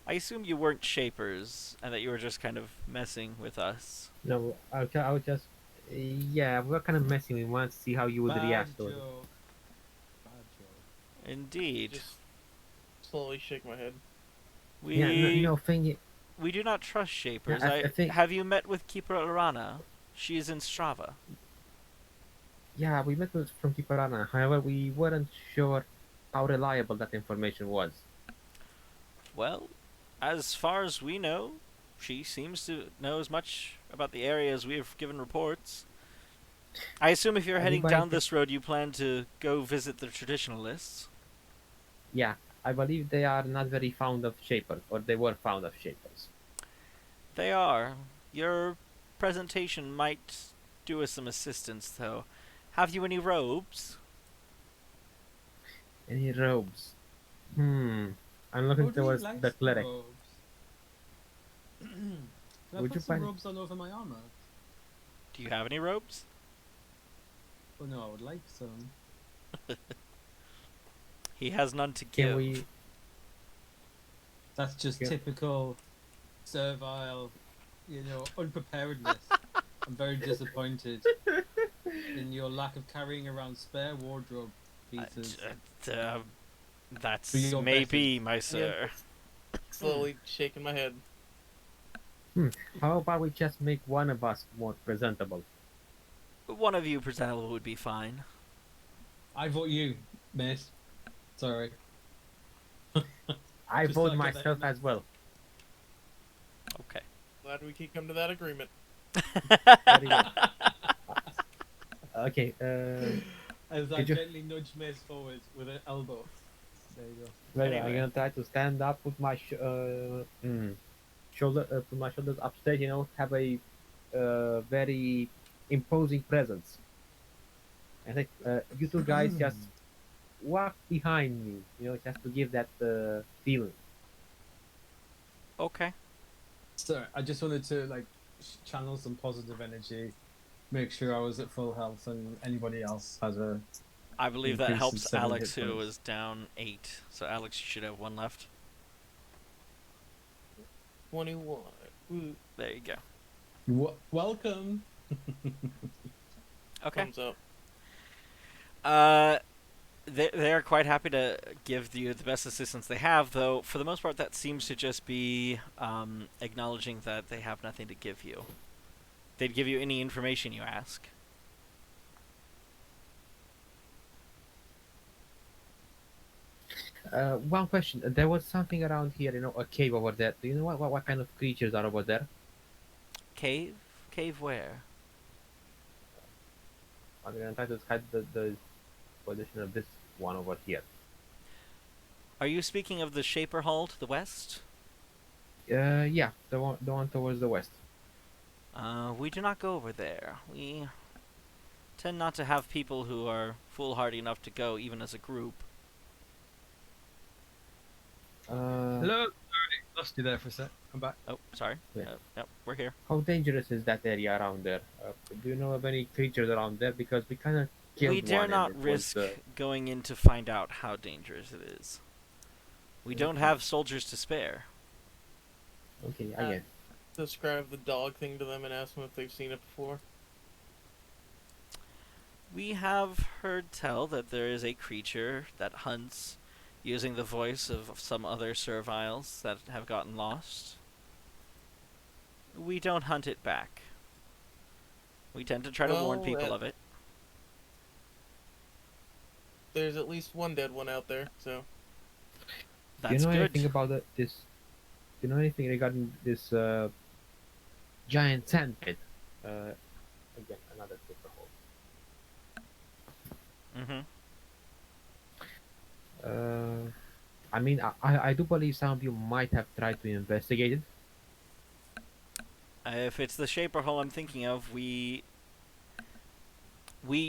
I assume you weren't Shapers, and that you were just kind of messing with us. No, I would just, yeah, we're kind of messing. We want to see how you would Bad react to it. joke. Bad joke. Indeed. Just slowly shake my head. Yeah, We no thing. we do not trust Yeah, Shapers. I I think, have you met with Keeper Arana? She is in Strava. yeah, we met with from Kiparana. However, we weren't sure how reliable that information was. Well, as far as we know, she seems to know as much about the area as we have given reports. I assume if you're I do heading by, down this road, you plan to go visit the traditionalists. yeah, I believe they are not very fond of Shapers, or they were fond of Shapers. They are. Your presentation might do us some assistance, though. Have you any robes? Any robes? Hmm. I'm looking Audrey towards the likes the cleric. robes. Can I Would you put some find? robes on over my armor? Do you have any robes? Oh no, I would like some. He has none to Can give. we? That's just Yeah. typical servile, unpreparedness. I'm very disappointed in your lack of carrying around spare wardrobe pieces. That's For your maybe, betting. my sir. Slowly shaking my head. How about we just make one of us more presentable? One of you presentable would be fine. I vote you, miss. Sorry. I Just vote so I get that myself in as well. Okay. Glad we could come to that agreement. Very good. Okay. As I Could you- gently nudge Miss forward with an elbow. There you go. Well, I'm Anyway. gonna try to stand up with my put my shoulders up straight. Have a very imposing presence. I think you two guys just walk behind me. Just to give that feeling. Okay. So I just wanted to channel some positive energy, make sure I was at full health, and anybody else has a. I believe that Increase in helps 7 Alex, hit who points. was down 8. So, Alex, you should have 1 left. 21. Ooh, There you go. Welcome. Okay. thumbs up. They're quite happy to give you the best assistance they have, though for the most part that seems to just be acknowledging that they have nothing to give you. They'd give you any information you ask. One question. There was something around here. A cave over there. Do you know what kind of creatures are over there? Cave? Cave where? I'm gonna try to describe the position of this one over here. Are you speaking of the Shaper Hall to the west? Yeah, the one towards the west. We do not go over there. We tend not to have people who are foolhardy enough to go, even as a group. Hello, sorry, lost you there for a sec. I'm back. Oh, sorry. Yeah. Yep, we're here. How dangerous is that area around there? Do you know of any creatures around there? Because we kind of killed We dare one. not and it risk was, going in to find out how dangerous it is. We don't have soldiers to spare. okay, I get. Describe the dog thing to them and ask them if they've seen it before. We have heard tell that there is a creature that hunts using the voice of some other serviles that have gotten lost. We don't hunt it back. We tend to try to warn Well, people of it. There's at least one dead one out there, so. That's Do you know good. anything about this? Do you know anything regarding this giant sand pit? Again, another super hole. Mm-hmm. I mean, I do believe some of you might have tried to investigate it. If it's the Shaper Hole I'm thinking of, we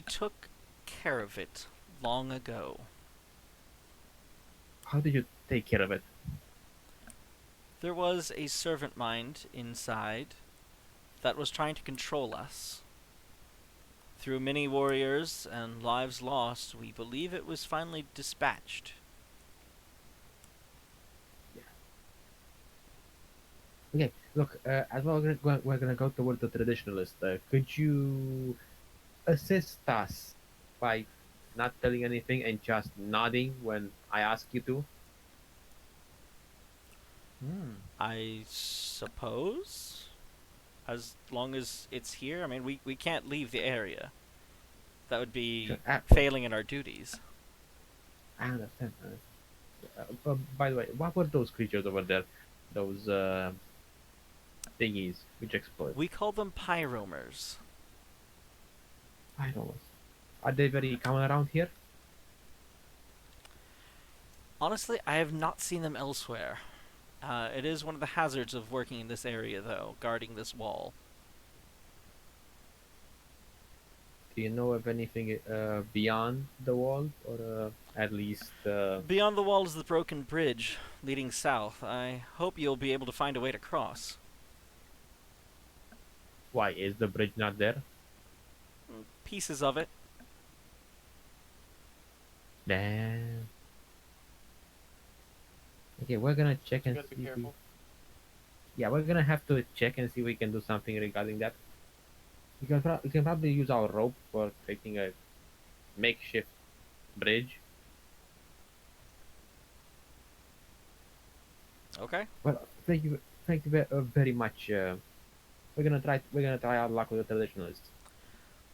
took care of it long ago. How did you take care of it? There was a servant mind inside that was trying to control us. Through many warriors and lives lost, we believe it was finally dispatched. Okay, look, as well, we're gonna go toward the traditionalist. Could you assist us by not telling anything and just nodding when I ask you to? I suppose, as long as it's here. I mean, we can't leave the area. That would Sure. be Well, failing in our duties. I understand. By the way, what were those creatures over there? Those thingies which explode. We call them pyromers. I don't know. Are they very common around here? Honestly, I have not seen them elsewhere. It is one of the hazards of working in this area, though, guarding this wall. Do you know of anything beyond the wall, or at least? Beyond the wall is the broken bridge leading south. I hope you'll be able to find a way to cross. Why is the bridge not there? Pieces of it. Damn. Okay, we're gonna check You and gotta be see. careful. Yeah, we're gonna have to check and see if we can do something regarding that. We can probably use our rope for creating a makeshift bridge. Okay. Well, thank you very much. We're gonna try our luck with the traditionalists.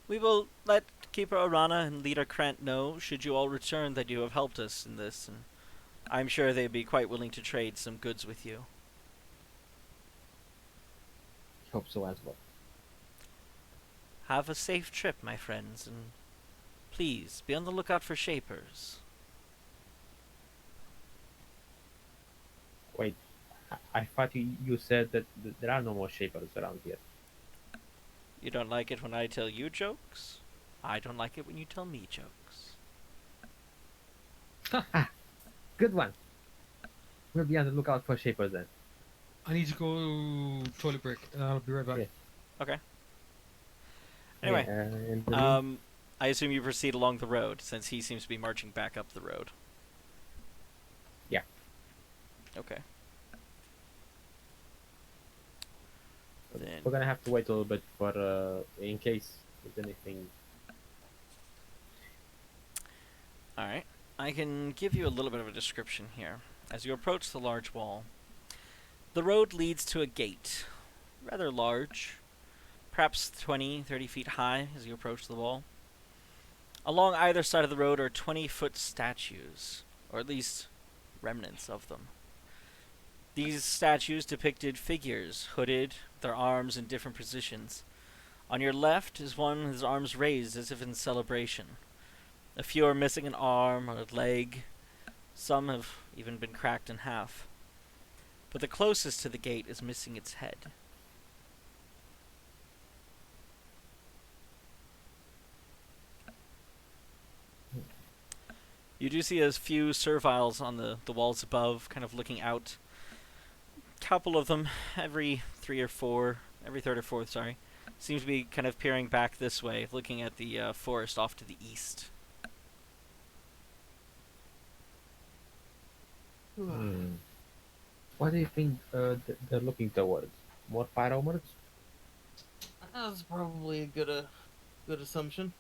We will let Keeper Arana and Leader Krant know, should you all return, that you have helped us in this, and I'm sure they'd be quite willing to trade some goods with you. Hope so as well. Have a safe trip, my friends, and please be on the lookout for Shapers. Wait, I thought you said that there are no more shapers around here. You don't like it when I tell you jokes? I don't like it when you tell me jokes. Good one. We'll be on the lookout for shapers then. I need to go toilet break. I'll be right back. Yeah. Okay. Anyway, and the I assume you proceed along the road, since he seems to be marching back up the road. Yeah. Okay. Then we're gonna have to wait a little bit for in case there's anything. Alright. I can give you a little bit of a description here. As you approach the large wall, the road leads to a gate. Rather large. Perhaps 20-30 feet high as you approach the wall. Along either side of the road are 20-foot statues, or at least remnants of them. These statues depicted figures, hooded, their arms in different positions. On your left is one with his arms raised as if in celebration. A few are missing an arm or a leg. Some have even been cracked in half. But the closest to the gate is missing its head. You do see a few serviles on the walls above, kind of looking out. Couple of them, every third or fourth, sorry, seems to be kind of peering back this way, looking at the forest off to the east. What do you think they're looking towards? More pyromers? That's probably a good assumption.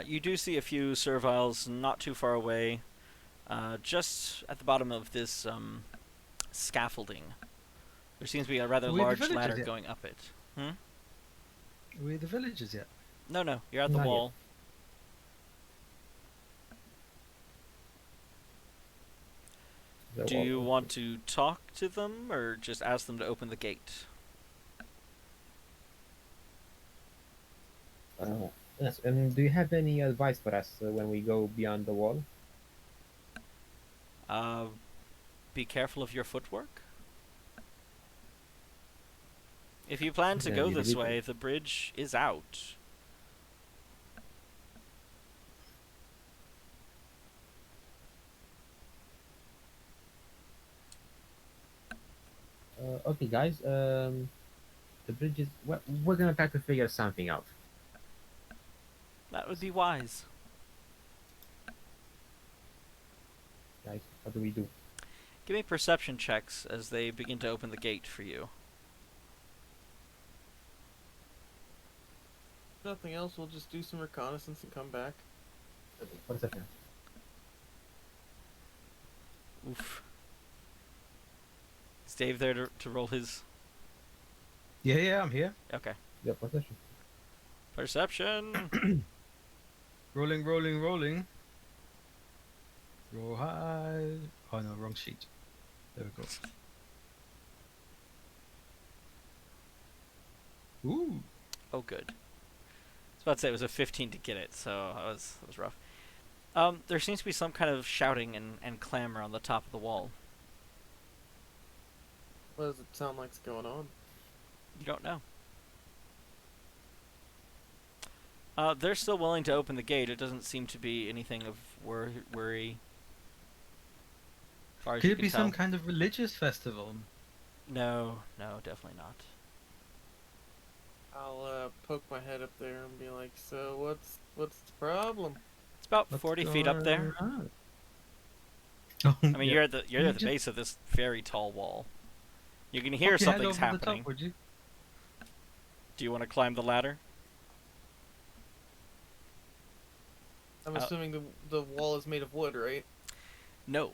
You do see a few serviles not too far away, just at the bottom of this scaffolding. There seems to be a rather Are we the large villagers ladder yet? going up it. Are we the villagers yet? No, you're at the Not yet. wall. Do you want to talk to them, or just ask them to open the gate? Yes, and do you have any advice for us when we go beyond the wall? Be careful of your footwork. If you plan to Yeah, go you this did it. way, the bridge is out. Okay, guys. The bridge is. We're gonna try to figure something out. That would be wise. guys? What do we do? Give me perception checks as they begin to open the gate for you. Nothing else. We'll just do some reconnaissance and come back. Perception. Oof. Is Dave there to roll his... Yeah, I'm here. Okay. Yeah, perception. Perception! Rolling. Roll high. Oh no, wrong sheet. There we go. Ooh. Oh, good. I was about to say it was a 15 to get it, so that was rough. There seems to be some kind of shouting and clamor on the top of the wall. What does it sound like's going on? You don't know. They're still willing to open the gate. It doesn't seem to be anything of worry. As far as Could you it can be tell. some kind of religious festival? No, definitely not. I'll poke my head up there and be like, "So what's the problem?" It's about What's 40 feet up there. going on? Oh, I mean, yeah. you're at the You base of this very tall wall. You can hear Pop your head something's over the top, happening. would you? Do you want to climb the ladder? I'm assuming the wall is made of wood, right? No.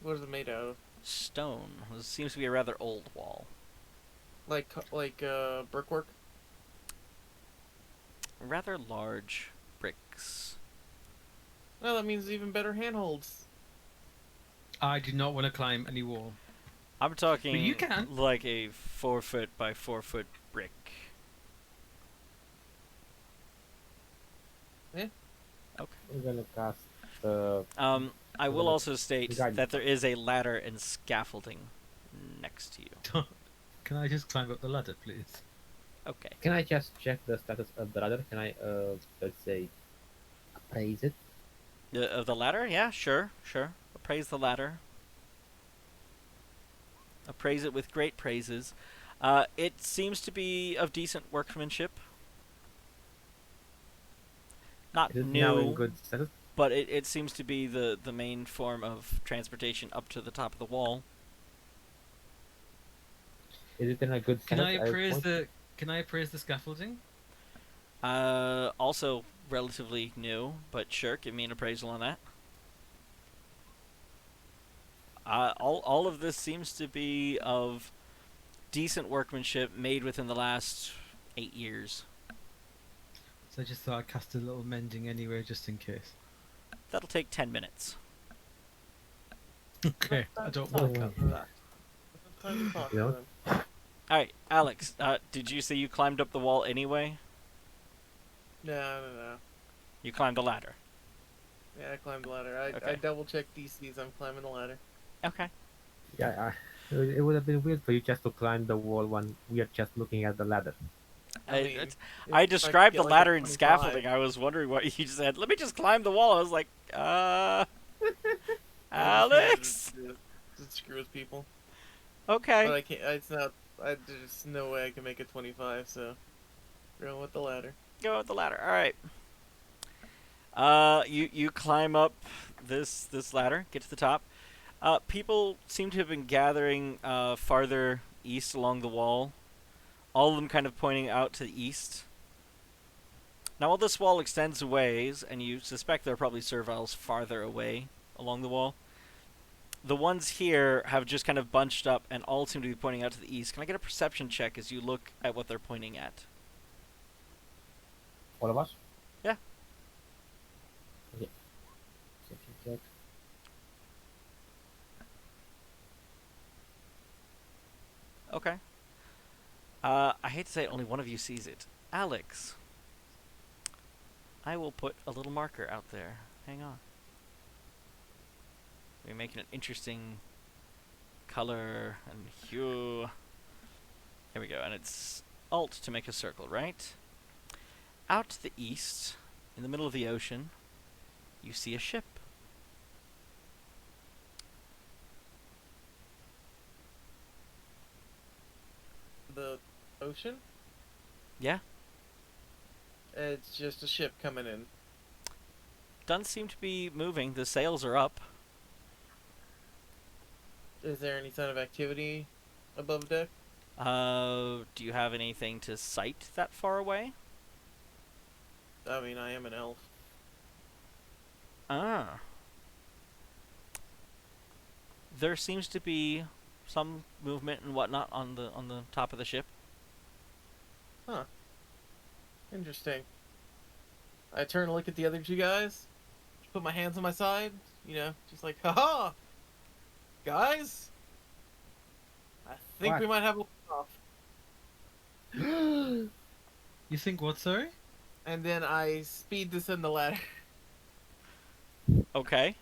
What is it made out of? Stone. This seems to be a rather old wall. Like brickwork? Rather large bricks. Well, that means even better handholds. I do not want to climb any wall. I'm talking you can. like a 4 foot by 4 foot brick. Yeah. Okay. We're gonna cast. I will also state Guidance. that there is a ladder and scaffolding next to you. Can I just climb up the ladder, please? Okay. Can I just check the status of the ladder? Can I, let's say, appraise it? The ladder? Yeah, sure. Appraise the ladder. Appraise it with great praises. It seems to be of decent workmanship. Not Is it now in new, good status? but it seems to be the main form of transportation up to the top of the wall. Is it in a good Can status? I appraise the? Can I appraise the scaffolding? Also relatively new, but sure, give me an appraisal on that. All of this seems to be of decent workmanship made within the last 8 years. So I just thought I'd cast a little mending anyway, just in case. That'll take 10 minutes. Okay, I don't Oh, want to count that. Time to talk You to know? them. Alright, Alex, did you say you climbed up the wall anyway? No. You climbed the ladder. Yeah, I climbed the ladder. I Okay. double checked DCs. I'm climbing the ladder. Okay. Yeah, it would have been weird for you just to climb the wall when we are just looking at the ladder. I mean, It's- if I could described get the like a ladder and 25, scaffolding. I was wondering what you said. Let me just climb the wall. I was like, Alex? It screws people. Okay. But I can't. It's not. There's no way I can make it 25. So, going with the ladder. Go with the ladder. All right. You climb up this ladder, get to the top. People seem to have been gathering farther east along the wall. All of them kind of pointing out to the east. Now, while this wall extends a ways, and you suspect there are probably serviles farther away along the wall, the ones here have just kind of bunched up and all seem to be pointing out to the east. Can I get a perception check as you look at what they're pointing at? All of us? Yeah. Okay. Perception check. Okay. I hate to say it, only one of you sees it. Alex. I will put a little marker out there. Hang on. We're making an interesting color and hue. Here we go, and it's Alt to make a circle, right? Out to the east, in the middle of the ocean, you see a ship. The ocean. Yeah? It's just a ship coming in. doesn't seem to be moving. The sails are up. Is there any sign of activity above deck? Do you have anything to sight that far away? I mean, I am an elf. Ah. There seems to be some movement and whatnot on the top of the ship. Huh. Interesting. I turn to look at the other two guys. Put my hands on my side. You know, just like, haha! Guys? I think What? we might have a off. You think what, sorry? And then I speed descend the ladder. Okay.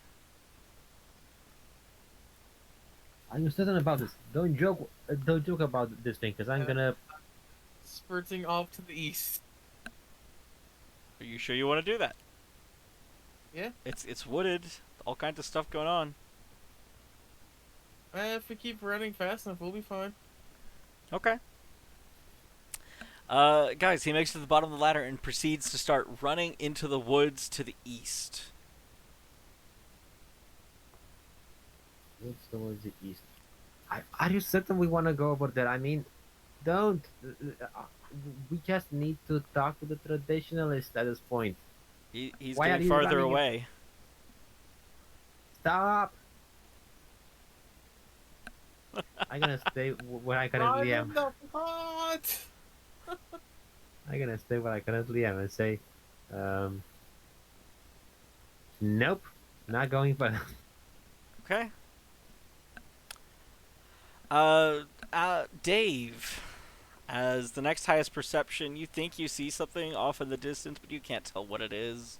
Are you certain about this? Don't joke. Don't joke about this thing, because I'm gonna. Spurting off to the east. Are you sure you want to do that? Yeah. It's wooded. All kinds of stuff going on. If we keep running fast enough, we'll be fine. Okay. Guys, he makes it to the bottom of the ladder and proceeds to start running into the woods to the east. What's towards the east? Are you certain we want to go over there? I mean, don't. We just need to talk to the traditionalist at this point. He's Why are getting you farther running in- away. Stop! I'm gonna stay where I currently I'm am. in the pot! I'm gonna stay where I currently am and say, nope, not going further. Okay. Dave, as the next highest perception, you think you see something off in the distance, but you can't tell what it is.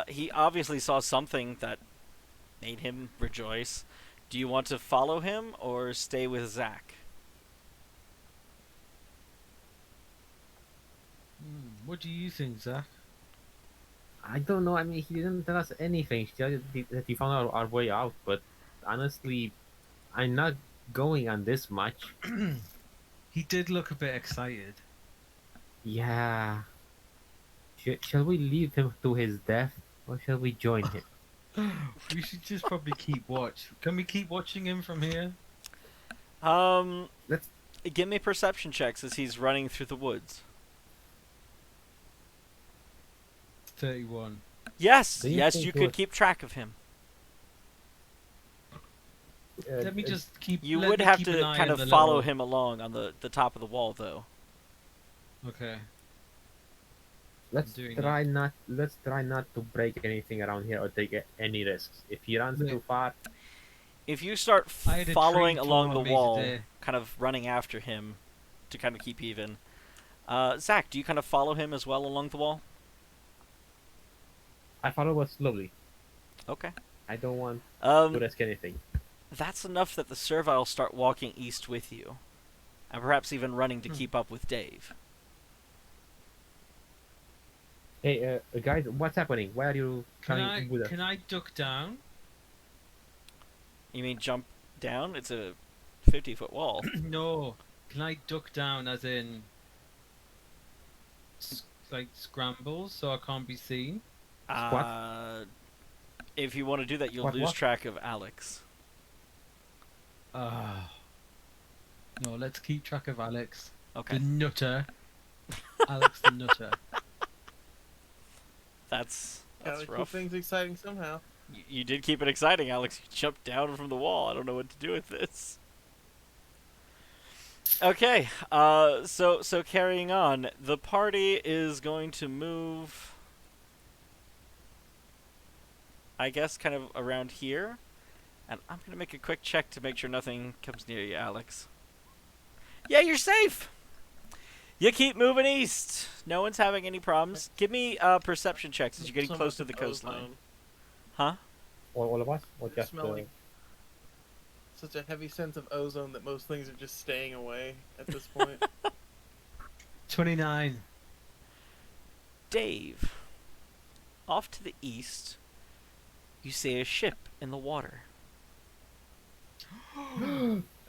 He obviously saw something that made him rejoice. Do you want to follow him or stay with Zach? What do you think, Zach? I don't know. I mean, he didn't tell us anything. He just that he found our way out. But honestly, I'm not going on this much. He did look a bit excited. Yeah. Shall we leave him to his death, or shall we join him? We should just probably keep watch. Can we keep watching him from here? Let's- Give me perception checks as he's running through the woods. 31. Yes, Do you yes, think you could what- keep track of him. Let me just keep. You let would me have keep to an eye kind on of the follow little- him along on the top of the wall, though. Okay. let's doing try not. Let's try not to break anything around here or take any risks. If he runs Yeah. too far, If you start I had a following tree along fall the on me wall, today. kind of running after him to kind of keep even. Zach, do you kind of follow him as well along the wall? I follow us slowly. Okay. I don't want to Um, risk anything. that's enough that the servile start walking east with you, and perhaps even running to keep up with Dave. Hey, guys, what's happening? Why are you coming with us? Can I duck down? You mean jump down? It's a 50-foot wall. No. Can I duck down as in like scramble so I can't be seen? If you want to do that, you'll What, lose what? track of Alex. No, let's keep track of Alex. Okay. The nutter. Alex the nutter. That's Gotta keep rough. things exciting somehow. You did keep it exciting, Alex. You jumped down from the wall. I don't know what to do with this. Okay, so carrying on, the party is going to move, I guess, kind of around here, and I'm gonna make a quick check to make sure nothing comes near you, Alex. Yeah, you're safe. You keep moving east. No one's having any problems. Give me perception checks as you're getting So close much to the coastline. ozone. Huh? All of us? Or just Smell like such a heavy sense of ozone that most things are just staying away at this point. 29. Dave, off to the east, you see a ship in the water.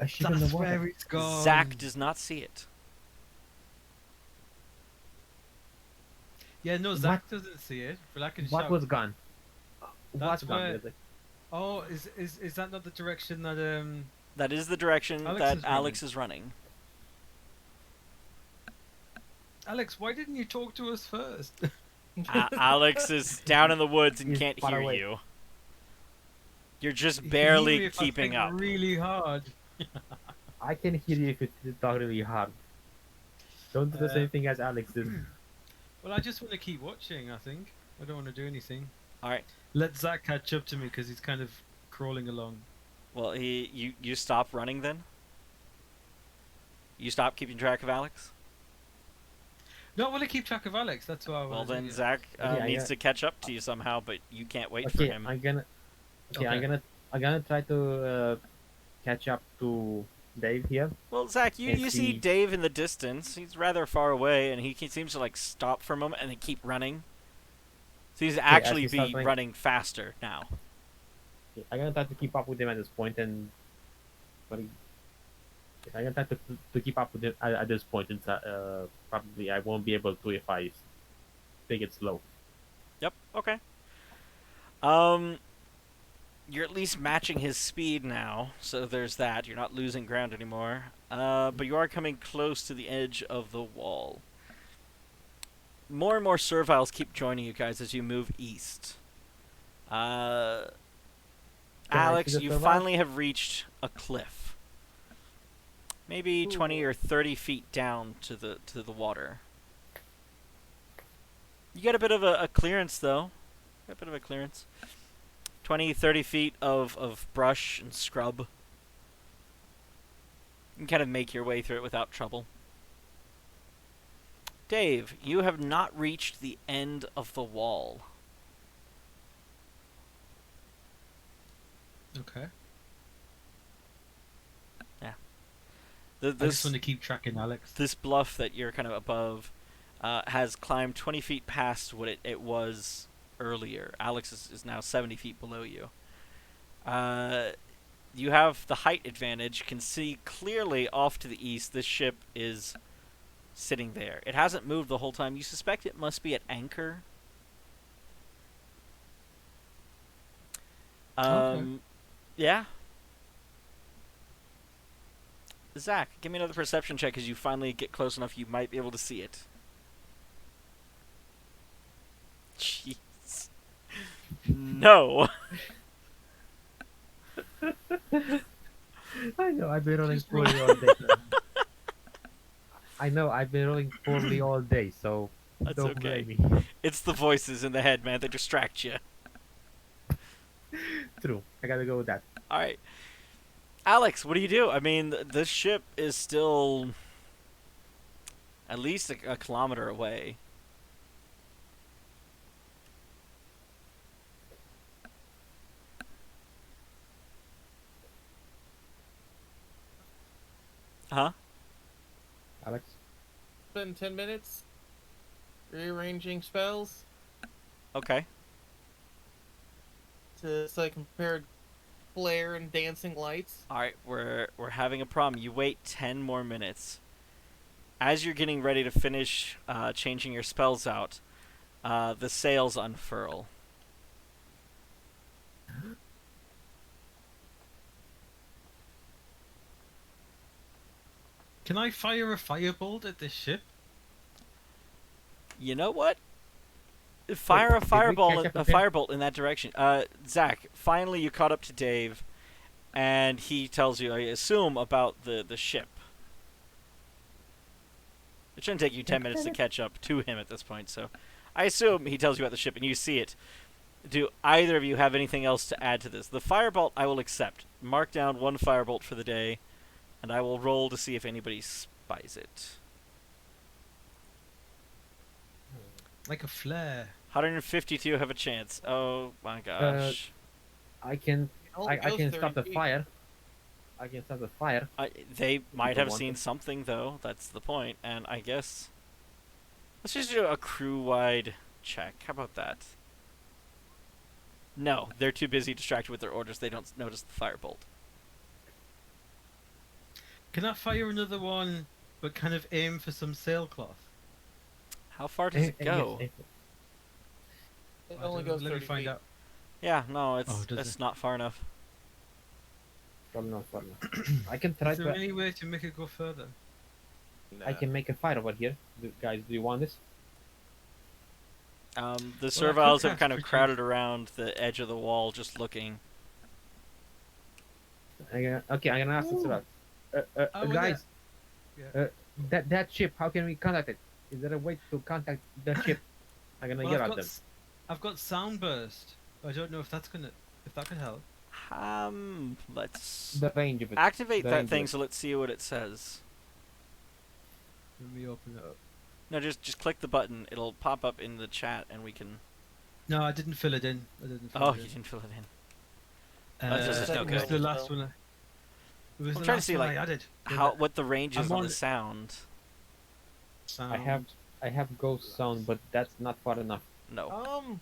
a ship in the That's water? where it's gone. Zach does not see it. Yeah, no, Zach doesn't see it, but I can What shout. was gone? That's What's gone? where- Is it- Oh, is that not the direction that That is the direction Alex that is running. Alex is running. Alex? Why didn't you talk to us first? Alex is down in the woods and He's can't far hear away. you. You're just You can hear me barely if I keeping think up. really hard. I can hear you if you talk really hard. Don't do the same thing as Alex did. Well, I just want to keep watching. I think I don't want to do anything. All right. Let Zach catch up to me because he's kind of crawling along. Well, you stop running then. You stop keeping track of Alex. No, I want to keep track of Alex. That's why I Well, want then to. Zach Yeah, needs yeah. to catch up to you somehow, but you can't wait for Okay, him. I'm gonna. Okay, Okay. I'm gonna try to catch up to Dave here. Well, Zach, you and see see- Dave in the distance. He's rather far away, and he seems to like stop for a moment and then keep running. So he's actually he starts be running- running faster now. Okay, I'm gonna try to keep up with him at this point, and I'm gonna try to keep up with him at this point, and probably I won't be able to if I take it slow. Yep. Okay. You're at least matching his speed now, so there's that. You're not losing ground anymore. But you are coming close to the edge of the wall. More and more serviles keep joining you guys as you move east. I Alex, see the you serviles? finally have reached a cliff. Maybe 20 Ooh. or 30 feet down to the water. You get a bit of a clearance, though. A bit of a clearance. 20, 30 feet of brush and scrub. You can kind of make your way through it without trouble. Dave, you have not reached the end of the wall. Okay. I just This want to keep tracking Alex. this bluff that you're kind of above has climbed 20 feet past what it was earlier. Alex is now 70 feet below you. You have the height advantage, can see clearly off to the east. This ship is sitting there. It hasn't moved the whole time. You suspect it must be at anchor. Okay. Yeah. Zach, give me another perception check as you finally get close enough you might be able to see it. Jeez. No. I know I've been rolling poorly all day. I know I've been rolling poorly all day, so That's don't okay. blame me. It's the voices in the head, man. They distract you. True, I gotta go with that. All right. Alex, what do you do? I mean, this ship is still at least a kilometer away. Huh? Alex, Spend 10 minutes rearranging spells Okay. so I can prepare flare and dancing lights. All right, we're having a problem. You wait 10 more minutes. As you're getting ready to finish changing your spells out, the sails unfurl. Can I fire a firebolt at this ship? You know what? Fire a did we fireball, catch up a with him? firebolt in that direction. Zach, finally you caught up to Dave, and he tells you, I assume, about the ship. It shouldn't take you 10 minutes to catch up to him at this point, so I assume he tells you about the ship and you see it. Do either of you have anything else to add to this? The firebolt I will accept. Mark down one firebolt for the day, and I will roll to see if anybody spies it. Like a flare. 152 have a chance. Oh my gosh. I can It only I goes can 30 start the feet. fire. I can start the fire. They might don't have want seen to. something, though. That's the point. And I guess... let's just do a crew-wide check. How about that? No, they're too busy distracted with their orders. They don't notice the firebolt. Can I fire another one, but kind of aim for some sailcloth? How far does it Yes, go? It I only don't know, goes let me 30 find feet. out. Yeah, no, Oh, does it's it? not far enough. Probably not far enough. I can try Is there to. any way to make it go further? Nah. I can make a fire over here. Guys, do you want this? The Well, I could serviles have cast kind of reduce- crowded around the edge of the wall, just looking. Okay, I'm gonna ask this about. I wanna- Guys, Yeah. that ship. How can we contact it? Is there a way to contact the ship? I'm gonna Well, yell at them. I've got sound burst. I don't know if that could help. Let's The range of it. activate the that range of thing. it. So let's see what it says. Let me open it up. No, just click the button. It'll pop up in the chat, and we can. No, I didn't fill it in. Oh, you didn't fill it in. That's just no it was good. the last one. It was I'm the trying to last see, one like, I added. What the range is I'm on on the sound? Sound. I have ghost sound, but that's not far enough. No.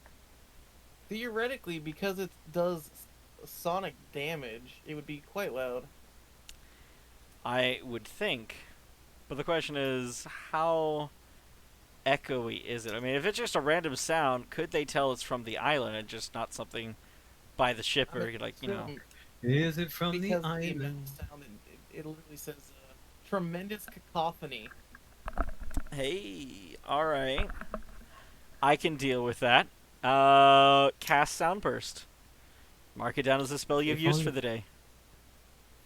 Theoretically, because it does sonic damage, it would be quite loud. I would think, but the question is, how echoey is it? I mean, if it's just a random sound, could they tell it's from the island and just not something by the ship or, like, you know? Is it from the Because the island? amount of sound, it literally says tremendous cacophony. Hey, alright. I can deal with that. Cast Sound Burst. Mark it down as a spell you've If used only- for the day.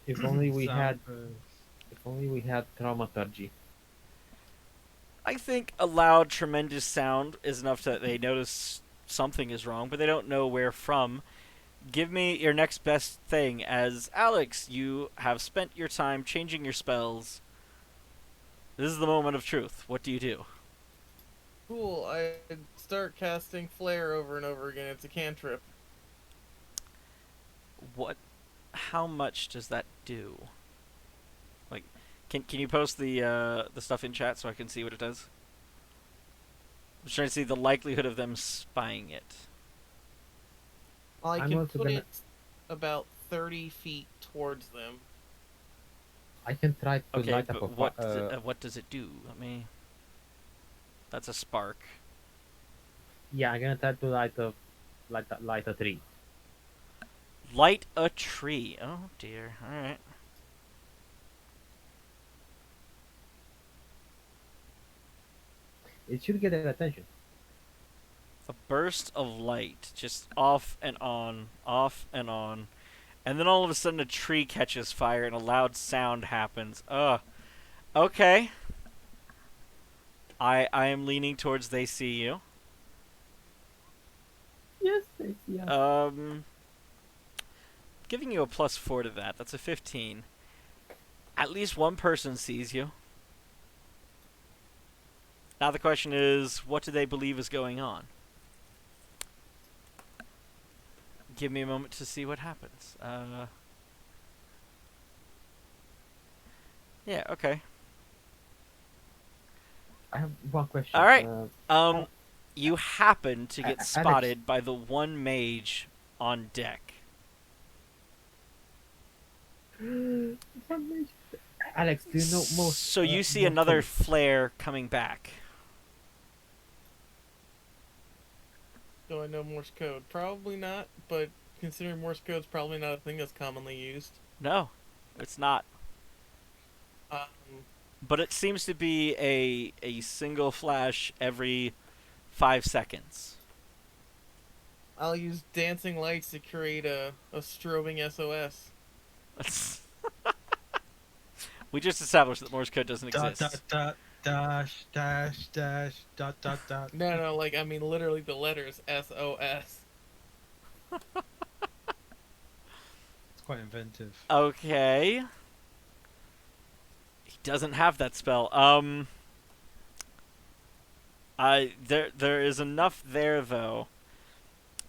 If only we Sound had. burst. If only we had thaumaturgy. I think a loud, tremendous sound is enough that they notice something is wrong, but they don't know where from. Give me your next best thing as Alex, you have spent your time changing your spells. This is the moment of truth. What do you do? Cool, I start casting Flare over and over again. It's a cantrip. What? How much does that do? Like, can you post the stuff in chat so I can see what it does? I'm trying to see the likelihood of them spying it. I I'm can also put gonna- it about 30 feet towards them. I can try to Okay, light up a but fi- what does it do? Let me. That's a spark. Yeah, I'm gonna try to light a tree. Light a tree. Oh dear. All right. It should get their attention. A burst of light, just off and on, and then all of a sudden a tree catches fire and a loud sound happens. Ugh. Okay. I am leaning towards they see you. Yes, I see. Yeah. Giving you a +4 to that. That's a 15. At least one person sees you. Now the question is, what do they believe is going on? Give me a moment to see what happens. Yeah, okay. I have one question. All right. You happen to get Alex. spotted by the one mage on deck. Alex, do you know most? So you see most another codes? flare coming back. Do I know Morse code? Probably not, but considering Morse code's probably not a thing that's commonly used. No, it's not. Um, But it seems to be a single flash every 5 seconds. I'll use dancing lights to create a strobing SOS. We just established that Morse code doesn't Dot exist. dot dot dash dot dot. No, like, I mean literally the letters SOS. It's quite inventive. Okay. He doesn't have that spell. There is enough there though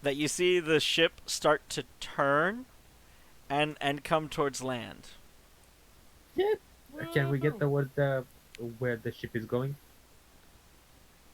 that you see the ship start to turn and come towards land. Can we get towards where the ship is going?